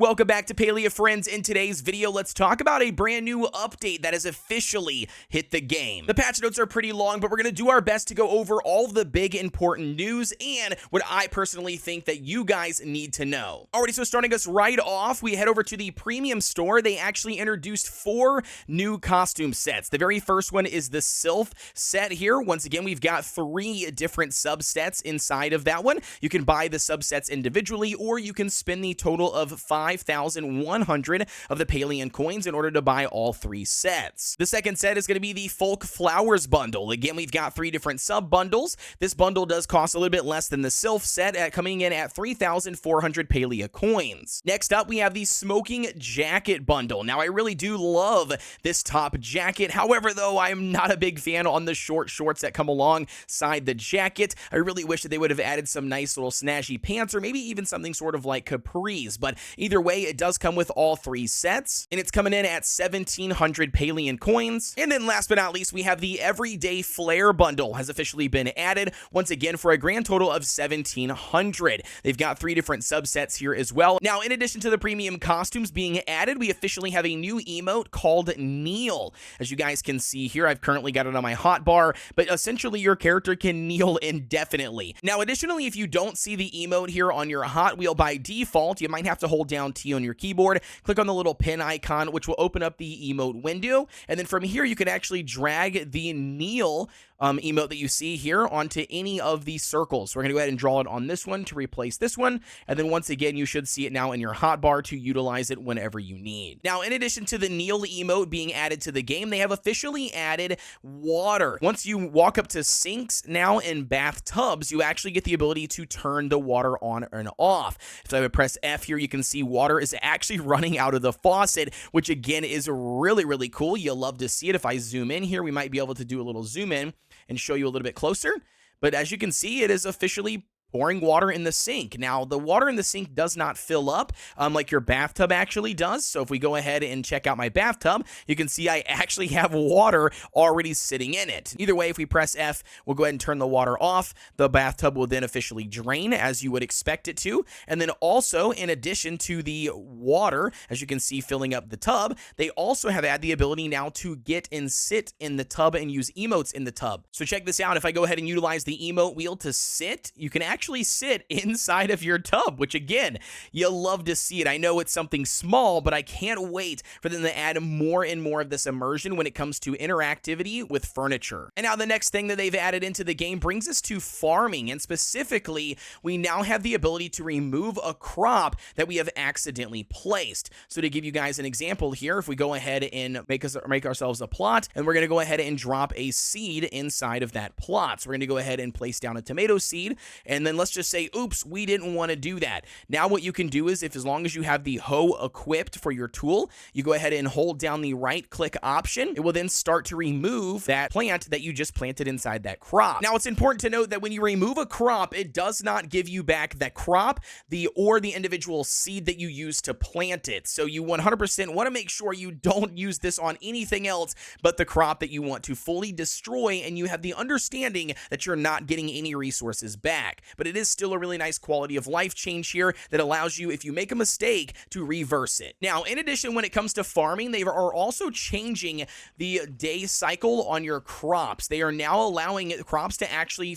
Welcome back to Palia, friends. In today's video, let's talk about a brand new update that has officially hit the game. The patch notes are pretty long, but we're going to do our best to go over all the big important news and what I personally think that you guys need to know. Alrighty, so starting us right off, we head over to the premium store. They actually introduced 4 new costume sets. The very first one is the Sylph set here. Once again, we've got 3 different subsets inside of that one. You can buy the subsets individually, or you can spend the total of 5,100 of the Palian coins in order to buy all 3 sets. The second set is going to be the Folk Flowers bundle. Again, we've got 3 different sub bundles. This bundle does cost a little bit less than the Sylph set, coming in at 3,400 Palia coins. Next up, we have the Smoking Jacket bundle. Now, I really do love this top jacket. However, though, I'm not a big fan on the short shorts that come alongside the jacket. I really wish that they would have added some nice little snazzy pants, or maybe even something sort of like capris, but either way, it does come with all 3 sets, and it's coming in at 1,700 Palian coins. And then last but not least, we have the Everyday Flare bundle has officially been added, once again for a grand total of 1,700. They've got 3 different subsets here as well. Now, in addition to the premium costumes being added, we officially have a new emote called Kneel. As you guys can see here, I've currently got it on my hotbar, but essentially your character can kneel indefinitely. Now, additionally, if you don't see the emote here on your Hot Wheel by default, you might have to hold down T on your keyboard, click on the little pin icon, which will open up the emote window, and then from here you can actually drag the kneel emote that you see here onto any of these circles. So we're going to go ahead and draw it on this one to replace this one, and then once again you should see it now in your hotbar to utilize it whenever you need. Now, in addition to the kneel emote being added to the game, they have officially added water. Once you walk up to sinks now in bathtubs, you actually get the ability to turn the water on and off. So I would press F here, you can see water is actually running out of the faucet, which again is really cool. You'll love to see it. If I zoom in here, we might be able to do a little zoom in and show you a little bit closer. But as you can see, it is officially pouring water in the sink. Now, the water in the sink does not fill up like your bathtub actually does. So if we go ahead and check out my bathtub, you can see I actually have water already sitting in it. Either way, if we press F, we'll go ahead and turn the water off. The bathtub will then officially drain as you would expect it to. And then also, in addition to the water, as you can see filling up the tub, they also have had the ability now to get and sit in the tub and use emotes in the tub. So check this out. If I go ahead and utilize the emote wheel to sit, you can actually sit inside of your tub, which again, you'll love to see it. I know it's something small, but I can't wait for them to add more and more of this immersion when it comes to interactivity with furniture. And now the next thing that they've added into the game brings us to farming, and specifically, we now have the ability to remove a crop that we have accidentally placed. So to give you guys an example here, if we go ahead and make ourselves a plot, and we're going to go ahead and drop a seed inside of that plot. So we're going to go ahead and place down a tomato seed, and then let's just say, oops, we didn't want to do that. Now what you can do is, if as long as you have the hoe equipped for your tool, you go ahead and hold down the right click option, it will then start to remove that plant that you just planted inside that crop. Now it's important to note that when you remove a crop, it does not give you back that crop, or the individual seed that you used to plant it. So you 100% want to make sure you don't use this on anything else but the crop that you want to fully destroy, and you have the understanding that you're not getting any resources back. But it is still a really nice quality of life change here that allows you, if you make a mistake, to reverse it. Now, in addition, when it comes to farming, they are also changing the day cycle on your crops. They are now allowing crops to actually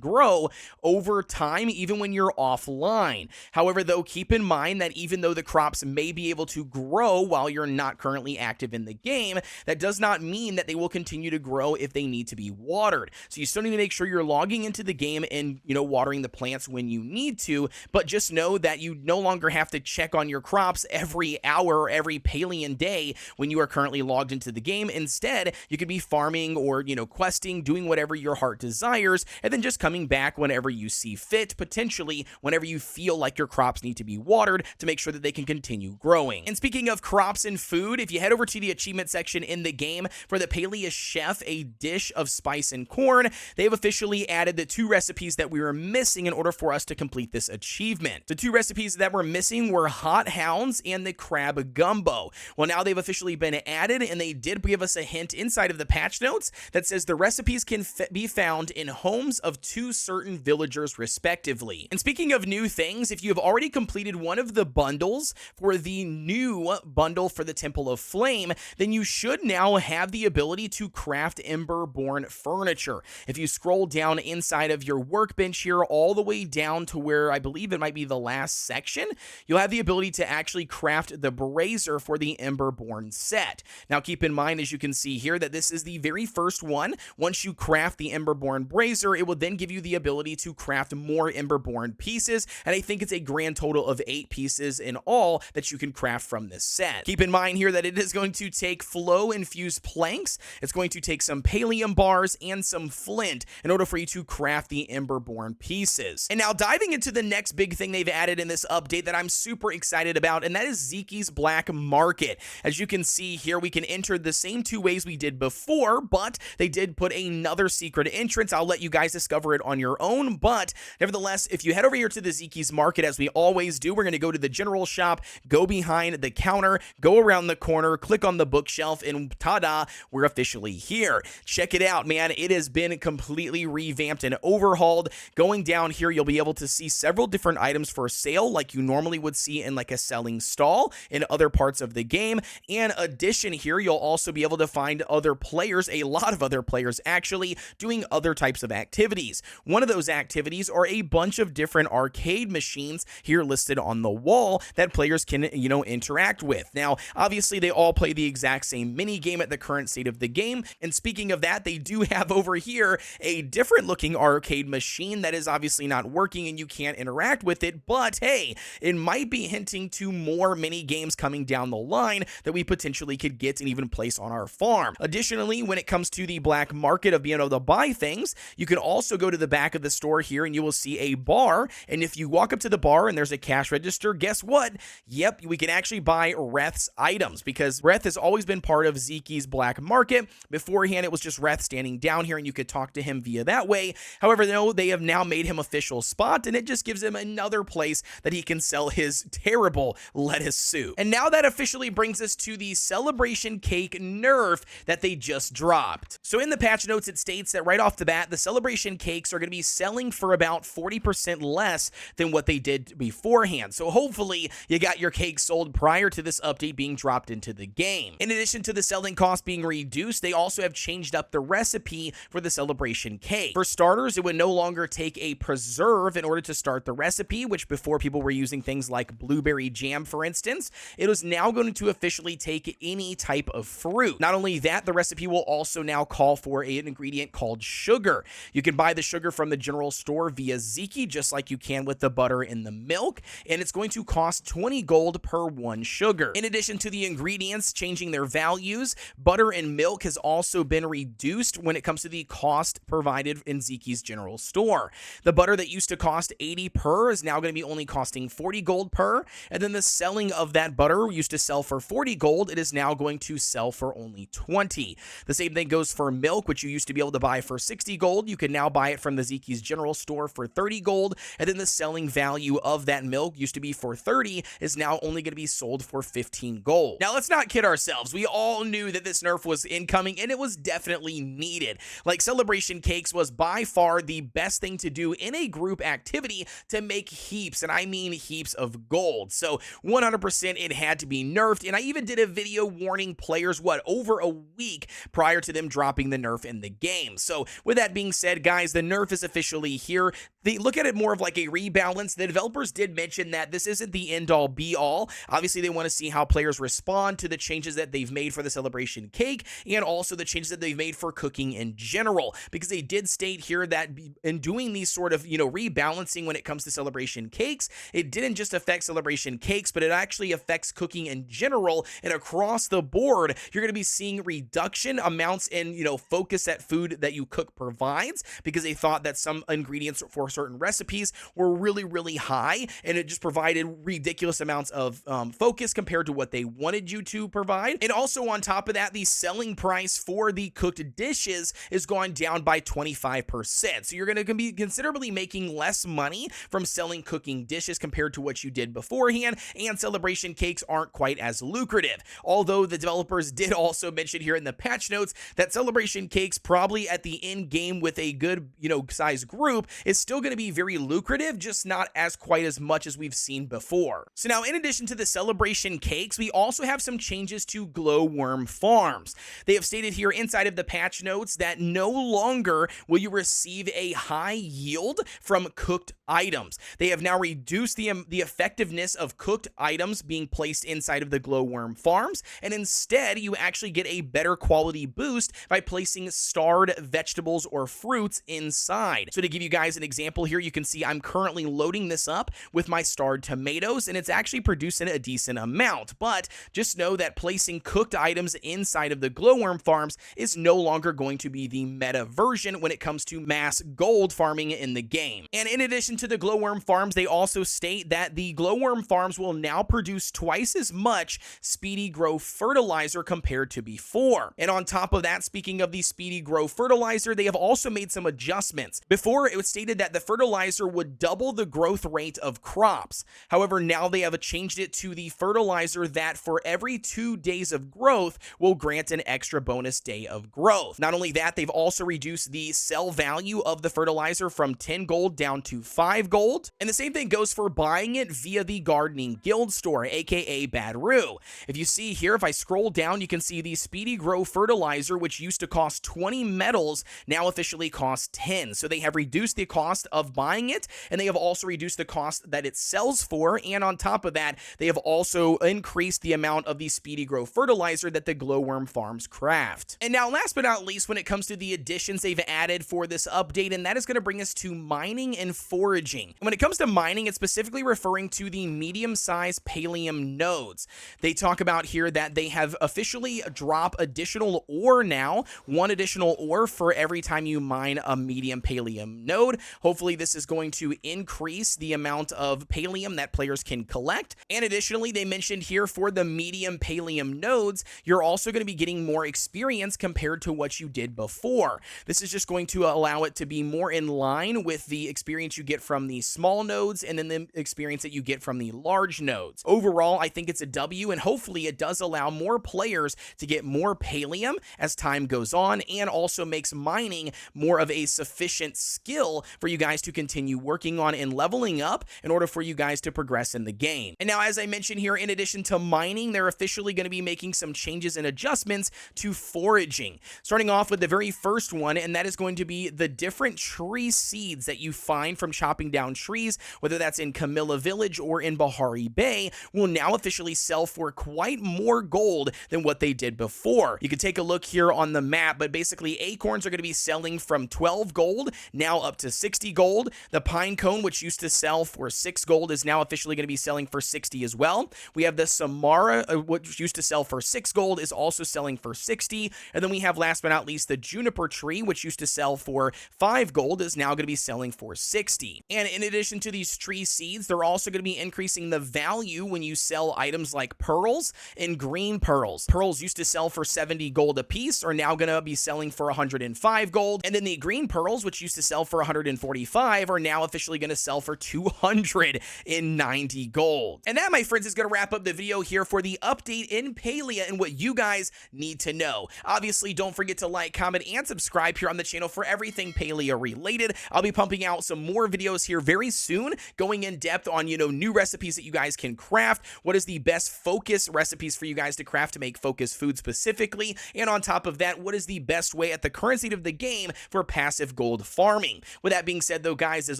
grow over time, even when you're offline. However, though, keep in mind that even though the crops may be able to grow while you're not currently active in the game, that does not mean that they will continue to grow if they need to be watered. So you still need to make sure you're logging into the game and, watering the plants when you need to, but just know that you no longer have to check on your crops every hour or every Palian day when you are currently logged into the game. Instead, you could be farming or, questing, doing whatever your heart desires, and then just coming back whenever you see fit, potentially whenever you feel like your crops need to be watered to make sure that they can continue growing. And speaking of crops and food, if you head over to the achievement section in the game for the Palia Chef, a dish of spice and corn, they have officially added the 2 recipes that we were missing missing in order for us to complete this achievement. The two recipes that were missing were Hot Hounds and the Crab Gumbo. Well, now they've officially been added, and they did give us a hint inside of the patch notes that says the recipes can be found in homes of 2 certain villagers respectively. And speaking of new things, if you have already completed one of the bundles for the new bundle for the Temple of Flame, then you should now have the ability to craft Emberborn furniture. If you scroll down inside of your workbench here all the way down to where I believe it might be the last section, you'll have the ability to actually craft the brazier for the Emberborn set. Now keep in mind, as you can see here, that this is the very first one. Once you craft the Emberborn brazier, it will then give you the ability to craft more Emberborn pieces, and I think it's a grand total of 8 pieces in all that you can craft from this set. Keep in mind here that it is going to take flow infused planks, it's going to take some pallium bars and some flint in order for you to craft the Emberborn pieces. And now diving into the next big thing they've added in this update that I'm super excited about, and that is Zekes Black Market. As you can see here, we can enter the same 2 ways we did before, but they did put another secret entrance. I'll let you guys discover it on your own, but nevertheless, if you head over here to the Zekes Market, as we always do, we're going to go to the general shop, go behind the counter, go around the corner, click on the bookshelf, and ta-da, we're officially here. Check it out, man. It has been completely revamped and overhauled. Going down here, you'll be able to see several different items for sale like you normally would see in like a selling stall in other parts of the game. In addition here, you'll also be able to find other players, a lot of other players actually, doing other types of activities. One of those activities are a bunch of different arcade machines here listed on the wall that players can, interact with. Now, obviously, they all play the exact same mini game at the current state of the game. And speaking of that, they do have over here a different looking arcade machine that is obviously not working and you can't interact with it. But hey, it might be hinting to more mini games coming down the line that we potentially could get and even place on our farm. Additionally, when it comes to the black market of being able to buy things, you can also go to the back of the store here and you will see a bar. And if you walk up to the bar and there's a cash register, guess what? Yep, we can actually buy Reth's items because Reth has always been part of Zekes Black Market. Beforehand, it was just Reth standing down here and you could talk to him via that way. However, no, they have now made him official spot and it just gives him another place that he can sell his terrible lettuce soup. And now that officially brings us to the Celebration Cake Nerf that they just dropped. So in the patch notes, it states that right off the bat, the Celebration Cakes are going to be selling for about 40% less than what they did beforehand. So hopefully you got your cake sold prior to this update being dropped into the game. In addition to the selling cost being reduced, they also have changed up the recipe for the Celebration Cake. For starters, it would no longer take a preserve in order to start the recipe, which before people were using things like blueberry jam, for instance. It is now going to officially take any type of fruit. Not only that, the recipe will also now call for an ingredient called sugar. You can buy the sugar from the general store via Zeki, just like you can with the butter and the milk, and it's going to cost 20 gold per 1 sugar. In addition to the ingredients changing their values, butter and milk has also been reduced when it comes to the cost provided in Zeke's general store. The butter that used to cost 80 per is now going to be only costing 40 gold per, and then the selling of that butter used to sell for 40 gold, it is now going to sell for only 20. The same thing goes for milk, which you used to be able to buy for 60 gold. You can now buy it from the Zeke's general store for 30 gold, and then the selling value of that milk used to be for 30 is now only going to be sold for 15 gold. Now, let's not kid ourselves. We all knew that this nerf was incoming, and it was definitely needed. Like, Celebration Cakes was by far the best thing to do in a group activity to make heaps, and I mean heaps of gold. So 100% it had to be nerfed, and I even did a video warning players, over a week prior to them dropping the nerf in the game. So with that being said, guys, the nerf is officially here. They look at it more of like a rebalance. The developers did mention that this isn't the end-all be-all. Obviously, they want to see how players respond to the changes that they've made for the Celebration Cake and also the changes that they've made for cooking in general, because they did state here that in doing these sort of, rebalancing when it comes to Celebration Cakes, it didn't just affect Celebration Cakes, but it actually affects cooking in general, and across the board, you're going to be seeing reduction amounts in, focus that food that you cook provides, because they thought that some ingredients for certain recipes were really high, and it just provided ridiculous amounts of focus compared to what they wanted you to provide. And also on top of that, the selling price for the cooked dishes is going down by 25%. So you're going to be considerably making less money from selling cooking dishes compared to what you did beforehand, and celebration cakes aren't quite as lucrative. Although the developers did also mention here in the patch notes that celebration cakes probably at the end game with a good, size group is still going to be very lucrative, just not as quite as much as we've seen before. So now, in addition to the celebration cakes, we also have some changes to Glowworm farms. They have stated here inside of the patch notes that no longer will you receive a high yield from cooked items. They have now reduced the effectiveness of cooked items being placed inside of the Glowworm farms, and instead you actually get a better quality boost by placing starred vegetables or fruits inside. So to give you guys an example here, you can see I'm currently loading this up with my starred tomatoes, and it's actually producing a decent amount. But just know that placing cooked items inside of the Glowworm farms is no longer going to be the meta version when it comes to mass gold farming in the game. And in addition to the Glowworm farms, they also state that the Glowworm farms will now produce twice as much speedy grow fertilizer compared to before. And on top of that, speaking of the speedy grow fertilizer, they have also made some adjustments. Before, it was stated that the fertilizer would double the growth rate of crops. However, now they have changed it to the fertilizer that for every 2 days of growth will grant an extra bonus day of growth. Not only that, they've also reduced the sell value of the fertilizer from 10 gold down to 5 gold. And the same thing goes for buying it via the Gardening Guild store, aka Badroo. If you see here, if I scroll down, you can see the Speedy Grow fertilizer, which used to cost 20 metals, now officially costs 10. So they have reduced the cost of buying it, and they have also reduced the cost that it sells for. And on top of that, they have also increased the amount of the Speedy Grow fertilizer that the Glowworm farms craft. And now, last but not least, when it comes to the additions they've added for this update, and that is going to bring us to mining and foraging. And when it comes to mining, it's specifically referring to the medium-sized pallium nodes. They talk about here that they have officially dropped additional ore now, 1 additional ore for every time you mine a medium pallium node. Hopefully this is going to increase the amount of pallium that players can collect. And additionally, they mentioned here for the medium pallium nodes, you're also going to be getting more experience compared to what you did before. This is just going to allow it to be more in line with the experience you get from the small nodes and then the experience that you get from the large nodes. Overall, I think it's a W, and hopefully it does allow more players to get more pallium as time goes on, and also makes mining more of a sufficient skill for you guys to continue working on and leveling up in order for you guys to progress in the game. And now, as I mentioned here, in addition to mining, they're officially going to be making some changes and adjustments to foraging. Starting off with the very first one, and that is going to be the different tree seeds that you find from chopping down trees, whether that's in Camilla Village or in Bahari Bay, will now officially sell for quite more gold than what they did before. You can take a look here on the map, but basically acorns are going to be selling from 12 gold now up to 60 gold. The pine cone, which used to sell for 6 gold, is now officially going to be selling for 60 as well. We have the Samara, which used to sell for 6 gold, is also selling for 60. And then we have, last but not least, the juniper tree, which used to sell for 5 gold, is now going to be selling for 60. And in addition to these tree seeds, they're also going to be increasing the value when you sell items like pearls and green pearls. Pearls used to sell for 70 gold a piece, are now going to be selling for 105 gold. And then the green pearls, which used to sell for 145, are now officially going to sell for 290 gold. And that, my friends, is going to wrap up the video here for the update in Palia and what you guys need to know. Obviously, don't forget to like, comment, and subscribe here on the channel for everything Palia related. I'll be pumping out some more videos here very soon, going in depth on, new recipes that you guys can craft, what is the best focus recipes for you guys to craft to make focus food specifically, and on top of that, what is the best way at the current state of the game for passive gold farming. With that being said, though, guys, as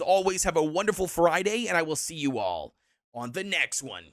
always, have a wonderful Friday, and I will see you all on the next one.